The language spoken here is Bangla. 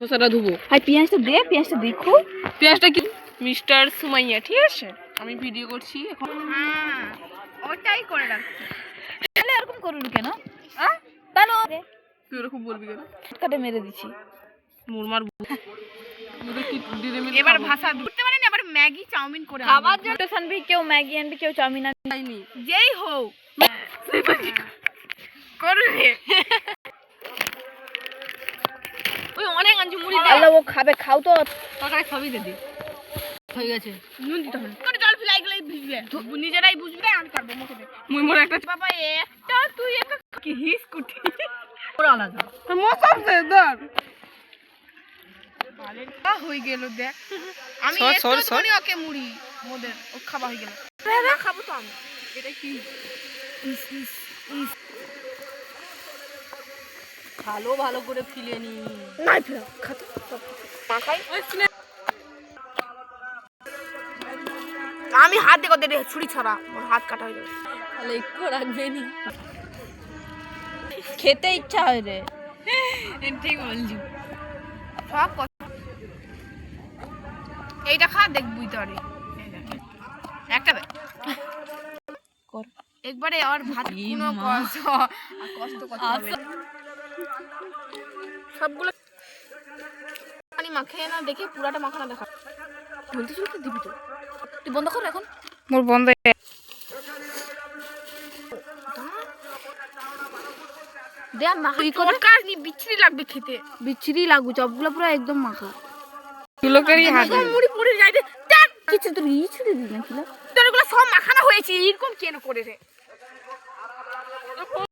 মশলাটা ধুবো। ভাই পেঁয়াজটা দে, পেঁয়াজটা দেখো। পেঁয়াজটা কি মিস্টার সুমাইয়া, ঠিক আছে? আমি ভিডিও করছি এখন। হ্যাঁ ওটাই করে রাখছি। তাহলে এরকম করুন কেন? তাহলে তুই এরকম বলবি কেন? কাটে মেরে দিছি। মুরমার এবার ভাষা ধরতে পারি না, এবার ম্যাগি চাউমিন করে খাবার জন্য শানবি, কেউ ম্যাগি আনবি, কেউ চাউমিন আনবি, যেই হোক করু রে। ওই অনেক আনছি মুড়ি। আল্লাহ ও খাবে, খাও তো। তরকারি সবই দে দে। হয়ে গেছে। নুন দিতে হবে। তোর জল ফেলাই গেলেই ভিজবে। নিজেরাই বুঝবে, আমি পারবো মুখে দে। মুই মোর একটা বাবা একটা তুই একটা কি হিসকুটি পুরো আলাদা। মশলা দে ধর। বালেরটা হয়ে গেল দেখ। আমি সর একটু ধরে ওকে মুড়ি মোদের ও খাওয়া হয়ে গেল। না খাবো তো আমি। এটা কি? ইস ভালো করে ফিলে নি। নাই ফেরা খাতো মাখাই। আমি হাত দেখো দে ছুরি ছড়া, মোর হাত কাটা হয়ে যাবে। তাহলে একটু রাখবে নি। খেতে ইচ্ছা হয় রে। ঠিক বলছি। সব এইটা খা দেখবি তোরে একটা কর একবারে। আর ভাত কোনো কষ্ট করতে হবে সবগুলো পানি মাখিয়ে না, দেখে পুরাটা মাখানা দেখা বলতে ছিল তো দিবি তো। তুই বন্ধ কর এখন। মোর বন্ধ। দে মাখি করে কাজ নি, বিচ্ছিরি লাগবে খেতে, বিচ্ছিরি লাগু। সবগুলো পুরো একদম মাখা। তুলোকারি হাত মুড়ি পড়ে যায় রে। কিছু তোর ই ছুড়ে দিই না কিলা, তোর এগুলো সব মাখানা হয়েছে এরকম কেন করে রে।